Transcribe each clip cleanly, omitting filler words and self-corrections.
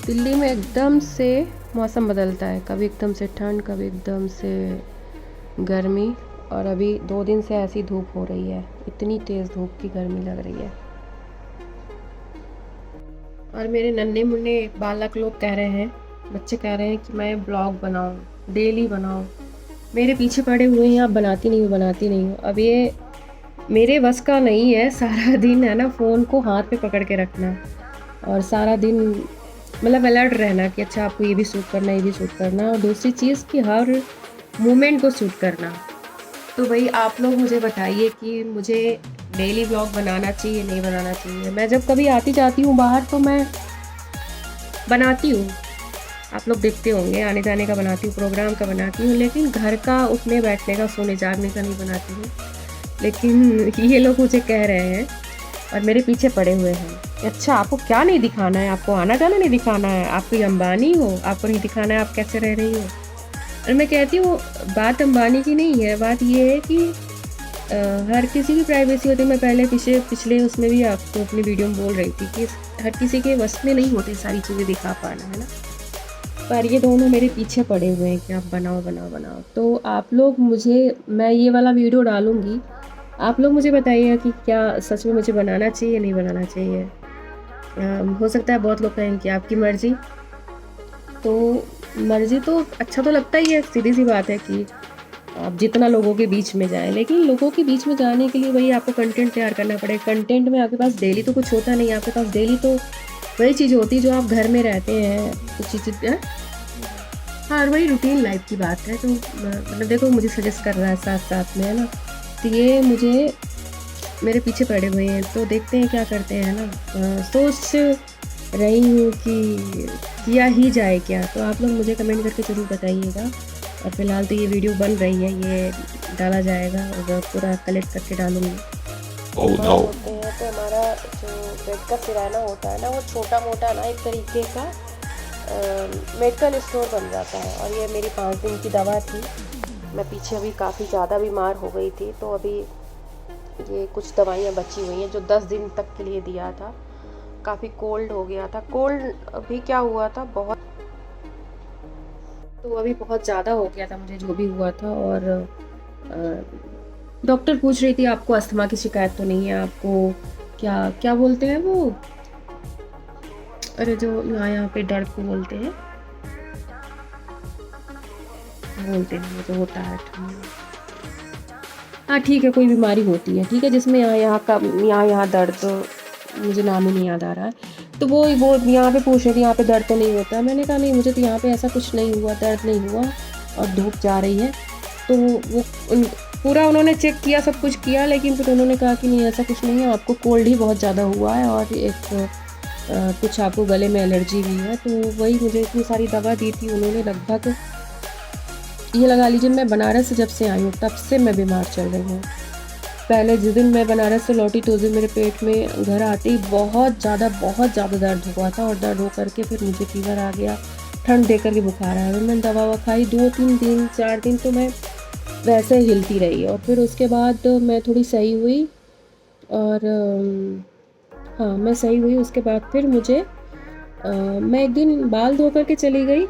दिल्ली में एकदम से मौसम बदलता है, कभी एकदम से ठंड, कभी एकदम से गर्मी। और अभी 2 दिन से ऐसी धूप हो रही है, इतनी तेज़ धूप की गर्मी लग रही है। और मेरे नन्हे मुन्ने बालक लोग कह रहे हैं, बच्चे कह रहे हैं कि मैं ब्लॉग बनाऊं, डेली बनाऊं। मेरे पीछे पड़े हुए हैं, आप बनाती नहीं हो, बनाती नहीं हो। अब ये मेरे बस का नहीं है, सारा दिन है ना फ़ोन को हाथ पे पकड़ के रखना और सारा दिन मतलब अलर्ट रहना कि अच्छा आपको ये भी शूट करना, ये भी शूट करना, और दूसरी चीज़ कि हर मोमेंट को शूट करना। तो भाई आप लोग मुझे बताइए कि मुझे डेली व्लॉग बनाना चाहिए, नहीं बनाना चाहिए। मैं जब कभी आती जाती हूँ बाहर तो मैं बनाती हूँ, आप लोग देखते होंगे, आने जाने का बनाती हूँ, प्रोग्राम का बनाती हूँ, लेकिन घर का उठने बैठने का, सोने जागने का नहीं बनाती हूँ। लेकिन ये लोग मुझे कह रहे हैं और मेरे पीछे पड़े हुए हैं, अच्छा आपको क्या नहीं दिखाना है, आपको आना जाना नहीं दिखाना है, आप कोई अंबानी हो, आपको नहीं दिखाना है आप कैसे रह रही हो। और मैं कहती हूँ बात अंबानी की नहीं है, बात ये है कि हर किसी की प्राइवेसी होती है। मैं पहले पिछले उसमें भी आपको अपनी वीडियो में बोल रही थी कि हर किसी के वश में नहीं होते सारी चीज़ें दिखा पाना, है ना। पर ये दोनों मेरे पीछे पड़े हुए हैं कि आप बनाओ बनाओ बनाओ। तो आप लोग मुझे, मैं ये वाला वीडियो डालूँगी, आप लोग मुझे बताइएगा कि क्या सच में मुझे बनाना चाहिए, नहीं बनाना चाहिए। हो सकता है बहुत लोग कहें कि आपकी मर्ज़ी, तो मर्ज़ी तो अच्छा तो लगता ही है, सीधी सी बात है कि आप जितना लोगों के बीच में जाएँ, लेकिन लोगों के बीच में जाने के लिए वही आपको कंटेंट तैयार करना पड़ेगा। कंटेंट में आपके पास डेली तो कुछ होता नहीं है, आपके पास डेली तो वही चीज़ होती है जो आप घर में रहते हैं, कुछ चीज़ें। हाँ, और वही रूटीन लाइफ की बात है। तो मतलब देखो मुझे सजेस्ट कर रहा है साथ साथ में, है ना। तो ये मुझे मेरे पीछे पड़े हुए हैं, तो देखते हैं क्या करते हैं ना। सोच रही हूँ कि किया ही जाए क्या, तो आप लोग मुझे कमेंट करके ज़रूर बताइएगा। और फिलहाल तो ये वीडियो बन रही है, ये डाला जाएगा और पूरा कलेक्ट करके डालूँगी। Oh no. होते हैं तो हमारा जो बेड का किराना होता है ना, वो छोटा मोटा ना एक तरीके का मेडिकल स्टोर बन जाता है। और ये मेरी 5 दिन की दवा थी, मैं पीछे अभी काफ़ी ज़्यादा बीमार हो गई थी, तो अभी ये कुछ दवाइयाँ बची हुई हैं जो 10 दिन तक के लिए दिया था। काफ़ी कोल्ड हो गया था, कोल्ड अभी क्या हुआ था बहुत, तो अभी बहुत ज़्यादा हो गया था मुझे जो भी हुआ था। और डॉक्टर पूछ रही थी आपको अस्थमा की शिकायत तो नहीं है, आपको क्या क्या बोलते हैं वो, अरे जो यहाँ पे दर्द को बोलते हैं वो जो होता है, हाँ ठीक है, कोई बीमारी होती है, ठीक है, जिसमें यहाँ दर्द, मुझे नाम ही नहीं याद आ रहा है। तो वो यहाँ पे पूछ रही थी यहाँ पे दर्द तो नहीं होता। मैंने कहा नहीं, मुझे तो यहाँ पे ऐसा कुछ नहीं हुआ, दर्द नहीं हुआ, और धूप जा रही है। तो वो पूरा उन्होंने चेक किया, सब कुछ किया, लेकिन फिर उन्होंने कहा कि नहीं ऐसा कुछ नहीं है, आपको कोल्ड ही बहुत ज़्यादा हुआ है और एक कुछ आपको गले में एलर्जी भी है। तो वही मुझे इतनी सारी दवा दी थी उन्होंने, लगभग ये लगा लीजिए मैं बनारस से जब से आई हूँ तब से मैं बीमार चल रही हूँ। पहले जिस दिन मैं बनारस से लौटी तो उस दिन मेरे पेट में घर आते ही बहुत ज़्यादा दर्द हुआ था, और दर्द हो करके फिर मुझे फीवर आ गया, ठंड दे करके बुखार आया। मैंने दवा ववा खाई, 2-3 दिन 4 दिन तो मैं वैसे हिलती रही, और फिर उसके बाद मैं थोड़ी सही हुई, और हाँ मैं सही हुई। उसके बाद फिर मुझे मैं एक दिन बाल धो करके चली गई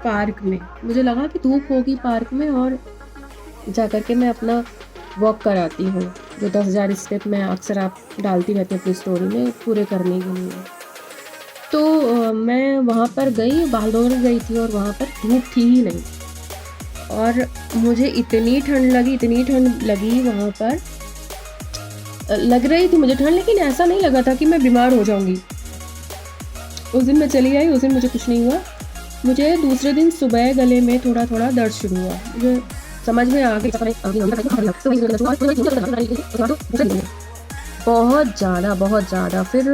पार्क में, मुझे लगा कि धूप होगी पार्क में, और जा कर के मैं अपना वॉक कराती हूँ, जो 10,000 स्टेप मैं अक्सर आप डालती रहती हूँ अपनी स्टोरी में पूरे करने के लिए। तो मैं वहाँ पर गई, बाल धोने गई थी, और वहाँ पर धूप थी ही नहीं, और मुझे इतनी ठंड लगी वहाँ पर, लग रही थी मुझे ठंड, लेकिन ऐसा नहीं लगा था कि मैं बीमार हो जाऊँगी। उस दिन मैं चली आई, उस दिन मुझे कुछ नहीं हुआ। मुझे दूसरे दिन सुबह गले में थोड़ा थोड़ा दर्द शुरू हुआ, मुझे समझ में आ गया बहुत ज़्यादा। फिर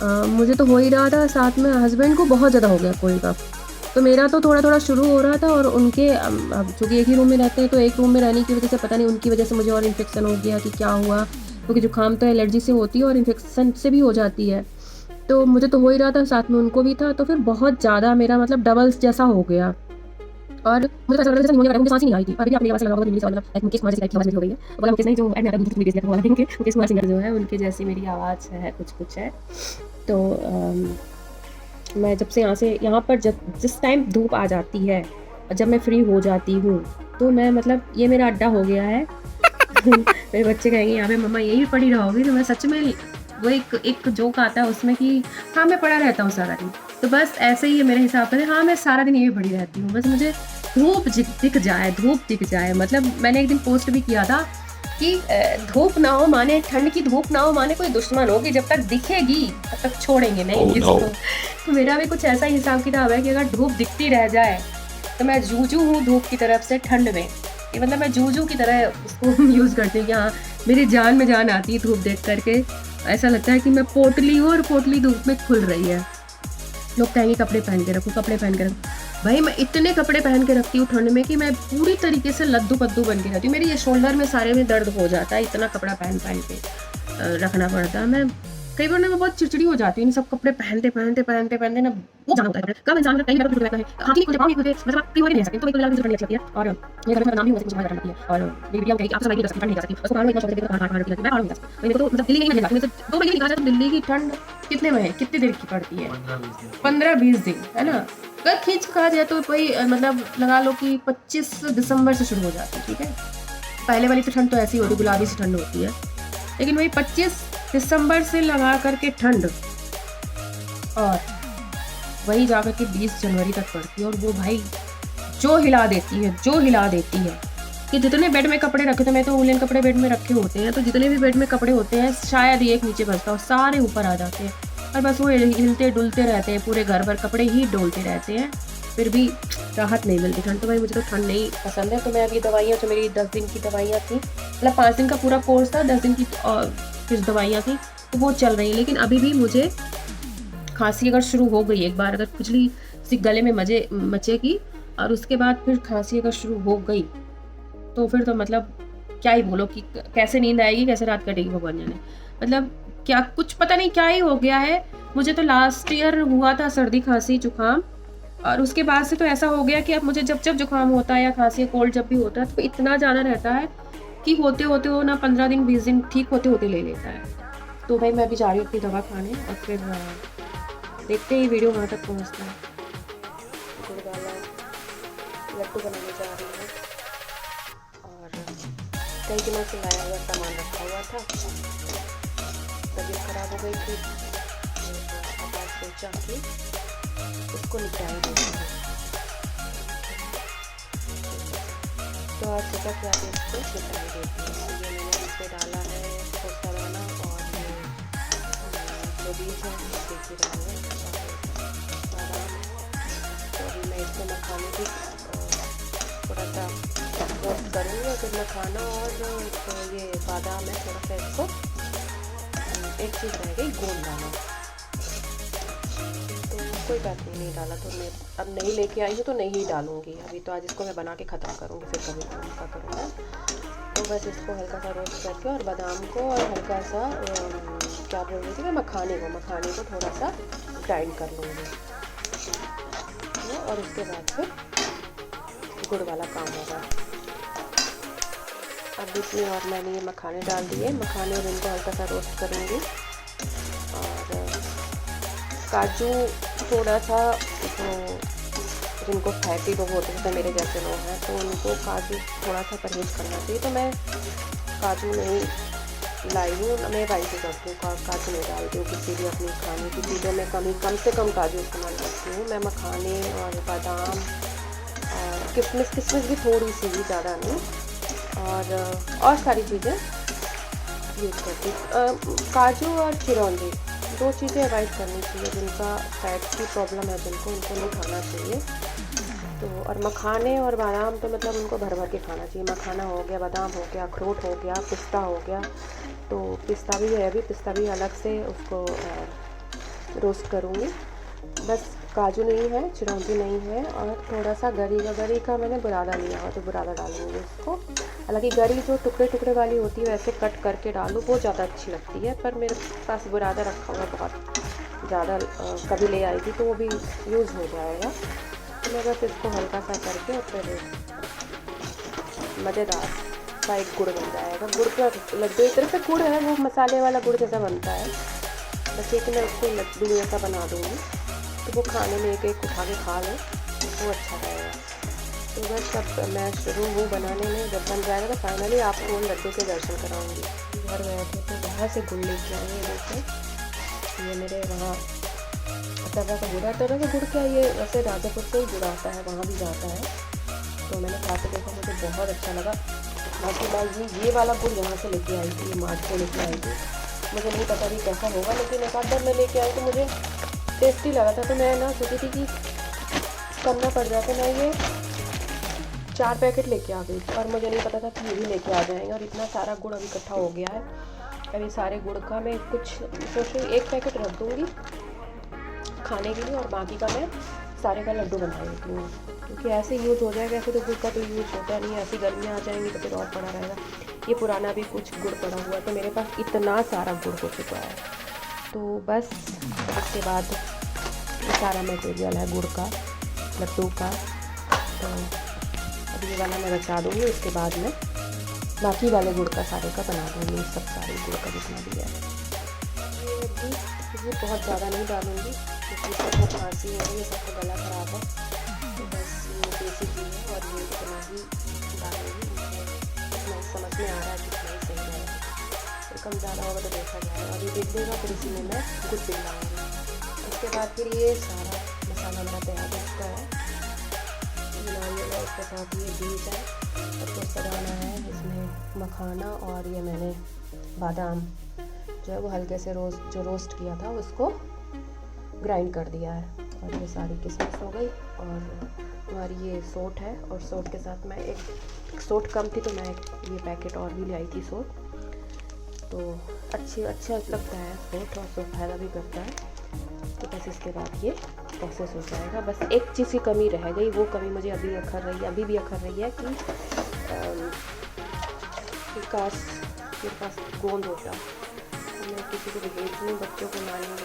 मुझे तो हो ही रहा था, साथ में हस्बैंड को बहुत ज़्यादा हो गया कोल्ड कफ। तो मेरा तो थोड़ा-थोड़ा शुरू हो रहा था और उनके अब चूँकि एक ही रूम में रहते हैं, तो एक रूम में रहने की वज़ह से पता नहीं उनकी वज़ह से मुझे और इन्फेक्शन हो गया कि क्या हुआ, क्योंकि जुकाम तो एलर्जी से होती है और इन्फेक्शन से भी हो जाती है। तो मुझे तो हो ही रहा था, साथ में उनको भी था, तो फिर बहुत ज़्यादा मेरा मतलब डबल्स जैसा हो गया और मुझे तो ऐसा लग रहा था जैसे निमोनिया वगैरह, मुझे सांस ही नहीं आ रही थी। अभी भी आपने ये आवाज़ लगा होगा नीली सी मतलब लाइक मुकेश कुमार जैसी टाइप की आवाज़ मेरी हो गई है। बोला मुकेश नहीं, जो ऐड में आता है दूसरी वीडियोज़ वाला देंगे, मुकेश कुमार सिंगर जो है उनके जैसी मेरी आवाज़ है, कुछ है। तो मैं जब से यहाँ पर जब जिस टाइम धूप आ जाती है और जब मैं फ्री हो जाती हूँ, तो मैं मतलब ये मेरा अड्डा हो गया है। मेरे बच्चे कहेंगे यहाँ पे मम्मा यही पड़ी रहोगी, तो मैं सच में वो एक जोक आता है उसमें कि हाँ, मैं पड़ा रहता हूँ सारा दिन। तो बस ऐसे ही है मेरे हिसाब से, हाँ, मैं सारा दिन यही पड़ी रहती हूँ। बस मुझे धूप धूप दिख जाए। मतलब मैंने एक दिन पोस्ट भी किया था कि धूप ना हो माने, ठंड की धूप ना हो माने कोई दुश्मन हो कि जब तक दिखेगी तब तक छोड़ेंगे नहीं इसको। तो मेरा भी कुछ ऐसा ही हिसाब किताब है कि अगर धूप दिखती रह जाए तो मैं जूझू हूँ धूप की तरफ से ठंड में। कि मतलब मैं जूझू की तरह उसको यूज़ करती हूँ कि हाँ, मेरी जान में जान आती है धूप देख करके। ऐसा लगता है कि मैं पोटली हूँ और पोटली धूप में खुल रही है। लोग कहेंगे कपड़े पहन के रखो, कपड़े पहन के रखो। भाई मैं इतने कपड़े पहन के रखती हूँ ठंड में कि मैं पूरी तरीके से लद्दू-पद्दू बन के रहती हूँ। मेरी ये शोल्डर में सारे में दर्द हो जाता है, इतना कपड़ा पहन के रखना पड़ता है। मैं कई बार ना मैं बहुत चिड़चिड़ी हो जाती हूँ इन सब कपड़े पहनते ना वो जाना होता है। कब इंसान का कहीं ना रहता है, हाथ ही खुलते, पाँव नहीं खुलते, मतलब आप फ्री होके नहीं रह सकते। तो मेरे को मुझे ठंड लगती है और मेरे घर में मेरा नाम ही हुआ, मुझे बाहर लगती है और मेरी बिटिया कहेगी आप तो नहीं कर सकती, ठंड नहीं कर सकती। उसको पहाड़ों में इतना शौक है, पहाड़ लगती है, मैं पहाड़ नहीं कर सकती। मेरे को तो मतलब दिल्ली नहीं जाती। मुझे 2 महीने निकाला तो दिल्ली की ठंड कितने में है, कितनी देर की पड़ती है? 15-20 दिन, है ना? अगर खींच कहा जाए तो वही मतलब लगा लो कि 25 दिसंबर से शुरू हो जाती है, ठीक है? पहले वाली तो ठंड तो ऐसी होती है, गुलाबी सी ठंड होती है। लेकिन वही 25 दिसंबर से लगा करके ठंड और वही जाकर के 20 जनवरी तक पड़ती है और वो भाई जो हिला देती है कि जितने बेड में कपड़े रखे थे, मैं तो वूलन कपड़े बेड में रखे होते हैं, तो जितने भी बेड में कपड़े होते हैं शायद ही एक नीचे बचता हो, सारे ऊपर आ जाते हैं और बस वो हिलते डुलते रहते हैं, पूरे घर भर कपड़े ही डोलते रहते हैं, फिर भी राहत नहीं मिलती ठंड। तो भाई मुझे तो ठंड नहीं पसंद है। तो मैं अभी दवाइयाँ जो मेरी 10 दिन की दवाइयाँ थी, मतलब 5 दिन का पूरा कोर्स था, 10 दिन की कुछ दवाइयाँ थी, तो वो चल रही हैं। लेकिन अभी भी मुझे खांसी अगर शुरू हो गई, एक बार अगर खुजली सी गले में मचेगी और उसके बाद फिर खांसी अगर शुरू हो गई तो फिर तो मतलब क्या ही बोलो कि कैसे नींद आएगी, कैसे रात कटेगी भगवान जाने। मतलब क्या कुछ पता नहीं क्या ही हो गया है। मुझे तो लास्ट ईयर हुआ था सर्दी खांसी जुकाम और उसके बाद से तो ऐसा हो गया कि अब मुझे जब जुकाम होता है या खांसी कोल्ड जब भी होता है तो इतना ज़्यादा रहता है कि होते होते हो ना 15 दिन 20 दिन ठीक होते होते ले लेता है। तो भाई मैं अभी जा रही हूँ अपनी दवा खाने और फिर देखते ही वीडियो वहाँ तक पहुँचता है। गुड़गाला लड्डू बनाने जा रही हूँ और कई दिनों से लाया हुआ सामान रखा हुआ था, तबीयत खराब हो गई थी, अब आज सोचा कि उसको निकाल देती हूँ। तो आज सोचा कि आप इसको निकाल देती हूँ। तो ये मैंने इसमें डाला है पोस्ता दाना और जो बीज है देखिए डाले बादाम। तो अभी मैं इसमें मखाने की थोड़ा सा रोस्ट करूँगी और फिर मखाना और तो ये बादाम है थोड़ा सा इसको एक चीज़ रह गई गोंद डाला, तो कोई बात नहीं डाला तो मैं अब नहीं लेके आई हूँ तो नहीं डालूँगी अभी। तो आज इसको मैं बना के ख़त्म करूँगी, फिर कभी का करूँगा। तो बस इसको हल्का सा रोस्ट करके और बादाम को और हल्का सा क्या बोल रही थी मैं मखाने को थोड़ा सा ग्राइंड कर लूँगी और उसके बाद फिर गुड़ वाला काम होगा। अब इसमें और मैंने ये मखाने डाल दिए, मखाने और इनको हल्का सा रोस्ट करूँगी और काजू थोड़ा सा जिनको फैटी लोग होते हैं मेरे जैसे लोग हैं तो उनको काजू थोड़ा सा परहेज करना चाहिए। तो मैं काजू नहीं लाई हूँ, मैं वाइट करती हूँ, काजू नहीं डालती हूँ किसी भी अपनी खाने की चीज़ों में, कम से कम काजू इस्तेमाल करती हूँ मैं। मखाने और बादाम और किशमिश भी थोड़ी सी ही, ज़्यादा नहीं, और सारी चीज़ें यूज़ करती हूँ। काजू और चिरौंजी 2 चीज़ें अवॉइड करनी चाहिए, जिनका फैट की प्रॉब्लम है जिनको, उनको नहीं खाना चाहिए। तो और मखाने और बादाम तो मतलब उनको भर के खाना चाहिए। मखाना हो गया, बादाम हो गया, अखरोट हो गया, पिस्ता हो गया। तो पिस्ता भी है, अभी पिस्ता भी अलग से उसको रोस्ट करूँगी। बस काजू नहीं है, चिरौंजी नहीं है, और थोड़ा सा गरी का मैंने बुरादा लिया हुआ, तो बुरादा डालूँगी इसको। हालांकि गरी जो टुकड़े टुकड़े वाली होती है वैसे कट करके डालूँ वो ज़्यादा अच्छी लगती है, पर मेरे पास बुरादा रखा हुआ बहुत ज़्यादा, कभी ले आई थी तो वो भी यूज़ हो जाएगा। तो मैं बस इसको हल्का सा करके और फिर मज़ेदार सा एक गुड़ बन जाएगा। गुड़ का लड्डू एक तरह से गुड़ है, वो मसाले वाला गुड़ जैसा बनता है, बस ये कि मैं उसको लड्डू जैसा बना दूँगी, तो वो खाने में एक एक उठा के खा लो वो अच्छा रहेगा। तो बस अब मैं शुरू हूँ बनाने में, जब बन जाएगा तो फाइनली आपको उन लड्डू के दर्शन कराऊँगी। घर गए थे तो वहाँ से गुड़ लेके आए हैं, देखो ये मेरे वहाँ तरह का गुड़ है। तरह का गुड़ क्या, ये वैसे राजापुर से ही गुड़ आता है, वहाँ भी जाता है, तो मैंने खा के देखा, मुझे बहुत अच्छा लगा। बाकी बाजी ये वाला गुड़ यहाँ से लेके आई थी, ये मार्ट से लेके आई थी, मुझे नहीं पता भी कैसा होगा, लेकिन एक आध बार मैं लेके आई तो मुझे टेस्टी लगा था। तो मैं ना सोची थी कि करना पड़ जाता, मैं ये 4 पैकेट लेके आ गई, और मुझे नहीं पता था कि ये भी लेके आ जाएंगे, और इतना सारा गुड़ अभी इकट्ठा हो गया है। अभी सारे गुड़ का मैं कुछ सोच रही 1 पैकेट रख दूँगी खाने के लिए, और बाकी का मैं सारे का लड्डू बना लेती हूँ, क्योंकि ऐसे यूज हो जाएगा। ऐसे तो गुड़ का तो यूज होता नहीं है, ऐसी गर्मियाँ आ जाएंगी तो फिर और पड़ा रहेगा। ये पुराना भी कुछ गुड़ पड़ा हुआ, तो मेरे पास इतना सारा गुड़ हो चुका है। तो बस उसके बाद ये सारा मटेरियल है गुड़ का, लड्डू का, तो अब ये वाला मैं बचा दूँगी, उसके बाद में बाकी वाले गुड़ का सारे का बना दूँगी, सब सारे गुड़ का जितना भी है। ये बहुत ज़्यादा नहीं डालूँगी क्योंकि सबको खांसी है, ये सबका गला ख़राब है, तो बस ये बेसिक ही है, और ये इतना ही डालूँगी। इतना समझ में आ रहा है कितना ही सही है, तो कम ज़्यादा होगा तो देखा जाएगा, अभी देख देगा, फिर इसी में मैं गुड़ पिघलाऊँगी। उसके बाद फिर ये सारा मसाला मेरा तैयार हो चुका है, नारियल है, उसके साथ ये बीज है, सबको सजाना है। इसमें मखाना और ये मैंने बादाम जो है वो हल्के से जो रोस्ट किया था उसको ग्राइंड कर दिया है, और ये सारी किशमिश हो गई, और हमारी ये सोट है, और सोट के साथ मैं एक सोट कम थी तो मैं ये पैकेट और भी ले आई थी सोट, तो अच्छा लगता है सोट, और सोट फायदा भी करता है। तो बस इसके बाद ये प्रोसेस हो जाएगा। बस एक चीज़ की कमी रह गई, वो कमी मुझे अभी भी अखर रही है कि काश मेरे पास गोंद होता, मैं किसी को भेज दूँ, बच्चों को नानी में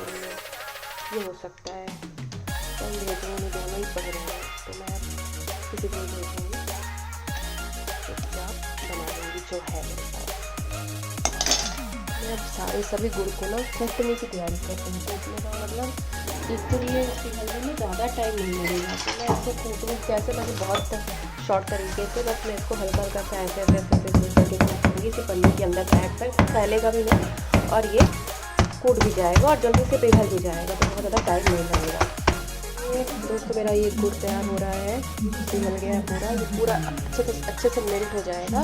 ये हो सकता है, तो हम भेज रहे हैं, दोनों ही पढ़ रहे हैं, तो मैं किसी को भेजूँगी, चुपचाप बना लूँगी जो है मेरे पास। मैं अब सभी गुड़ को ना कूटने की तैयारी करती हूँ। कूटने का मतलब एक तो ये पिघलने में ज़्यादा टाइम नहीं लगेगा, तो मैं इसको कूटूँ कैसे, मैंने बहुत शॉर्ट तरीके से, बस मैं इसको हल्का हल्का सा ऐसे करके कूटूँगी, इसे पन्नी के अंदर पैक कर फैलेगा भी नहीं, और ये कूट भी जाएगा और जल्दी से पिघल भी जाएगा, तो बहुत ज़्यादा टाइम नहीं लगेगा। दोस्तों मेरा ये गुड़ तैयार हो रहा है, पिघल गया है पूरा, ये पूरा अच्छे से मेल्ट हो जाएगा,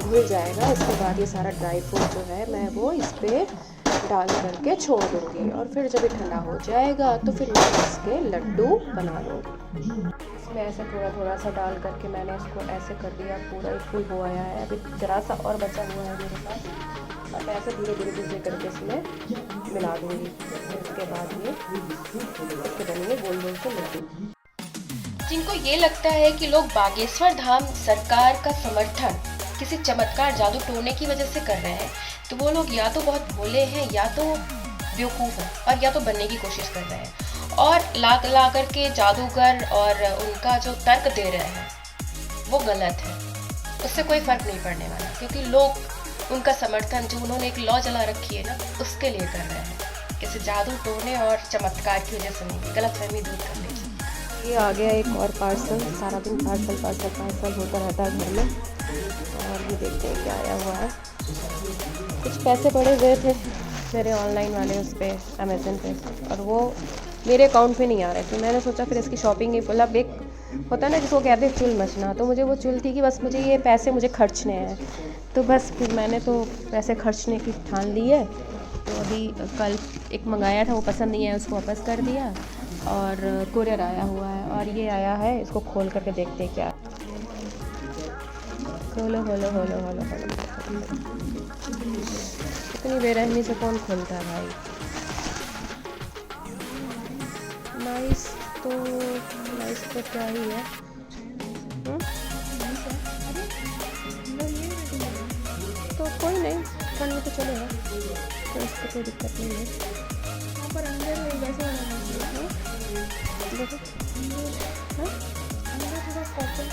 घुल जाएगा। इसके बाद ये सारा ड्राई फ्रूट जो है मैं वो इस पर डाल करके छोड़ दूँगी, और फिर जब ये ठंडा हो जाएगा तो फिर मैं इसके लड्डू बना लूँगी। इसमें ऐसे थोड़ा सा डाल करके मैंने इसको ऐसे कर दिया, पूरा फुल हो आया है, अभी ज़रा सा और बचा हुआ है मेरे पास, और ऐसे धीरे धीरे करके इसमें मिला दूँगी। इसके बाद ये इसके बनेंगे गोल गोल से लड्डू। जिनको ये लगता है कि लोग बागेश्वर धाम सरकार का समर्थन किसी चमत्कार जादू टोने की वजह से कर रहे हैं, तो वो लोग या तो बहुत भोले हैं, या तो बेवकूफ़ हैं, और या तो बनने की कोशिश कर रहे हैं, और ला करके जादूगर और उनका जो तर्क दे रहे हैं वो गलत है। उससे कोई फ़र्क नहीं पड़ने वाला, क्योंकि लोग उनका समर्थन जो उन्होंने एक लॉ जला रखी है ना, उसके लिए कर रहे हैं, किसी जादू टोने और चमत्कार की वजह से नहीं, गलतफहमी दूर करने की। ये आ गया एक और पार्सल, सारा दिन पार्सल होता रहता है घर में, और ये देखते हैं क्या आया हुआ है। कुछ पैसे पड़े हुए थे मेरे ऑनलाइन वाले उस पर अमेज़न पे, और वो मेरे अकाउंट में नहीं आ रहे थे। मैंने सोचा फिर इसकी शॉपिंग ही, मतलब एक होता है ना जिसको कहते हैं चुल मचना, तो मुझे वो चुल थी कि बस मुझे ये पैसे मुझे खर्चने हैं, तो बस फिर मैंने तो पैसे खर्चने की ठान ली है। तो अभी कल एक मंगाया था, वो पसंद नहीं है, उसको वापस कर दिया, और कुरियर आया हुआ है, और ये आया है, इसको खोल करके देखते हैं क्या। खोलो इतनी बेरहमी से कौन खोलता है भाई। नाइस तो क्या ही है। तो कोई नहीं, ठंड में तो चलेगा, तो इसको कोई दिक्कत नहीं है। वहाँ पर अंदर वैसे बनाना चाहिए। देखो हाँ? अंदर थोड़ा कॉटन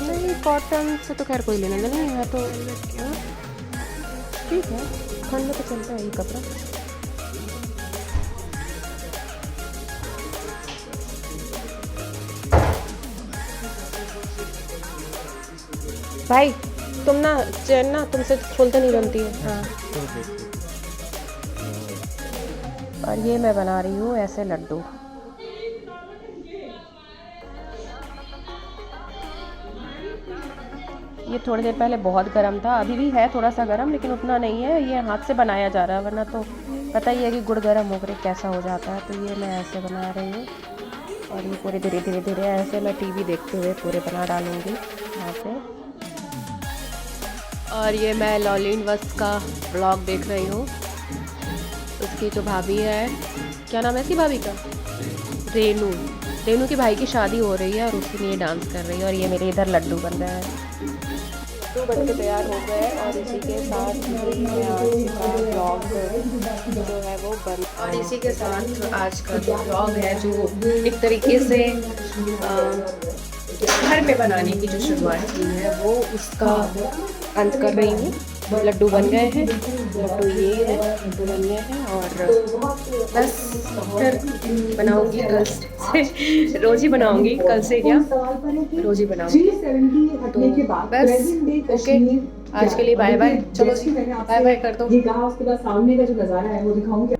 नहीं, कॉटन से तो खैर कोई लेना नहीं है, तो हाँ, ठीक है, ठंड में तो चलता है ये कपड़ा। भाई तुम ना चैन ना तुमसे खोलते नहीं बनती है। हाँ, और ये मैं बना रही हूँ ऐसे लड्डू। ये थोड़ी देर पहले बहुत गर्म था, अभी भी है थोड़ा सा गर्म, लेकिन उतना नहीं है। ये हाथ से बनाया जा रहा है, वरना तो पता ही है कि गुड़ गर्म होकर कैसा हो जाता है। तो ये मैं ऐसे बना रही हूँ, और ये पूरे धीरे धीरे धीरे ऐसे मैं टीवी देखते हुए पूरे बना डालूँगी यहाँ पे। और ये मैं लॉलिन वस्त का ब्लॉग देख रही हूँ। उसकी जो भाभी है, क्या नाम है इसकी भाभी का, रेनू की भाई की शादी हो रही है, और उसी में ये डांस कर रही है। और ये मेरे इधर लड्डू बन रहे हैं, लड्डू बन के तैयार हो गए। और इसी के साथ मैं आज का ब्लॉग जो है वो बन, और इसी के साथ आज का जो ब्लॉग है, जो एक तरीके से घर में बनाने की जो शुरुआत की है, वो उसका अंत कर रही हूँ। लड्डू बन गए हैं, लड्डू ये है, लड्डू बन गए हैं, और बस फिर बनाऊंगी कल से। रोज़ ही बनाऊंगी, कल से क्या रोज़ ही बनाऊंगी। तो बस ओके, आज के लिए बाय बाय। चलो जी, बाय बाय कर दो। ये कहा, उसके बाद सामने का जो नज़ारा है वो दिखाऊंगी।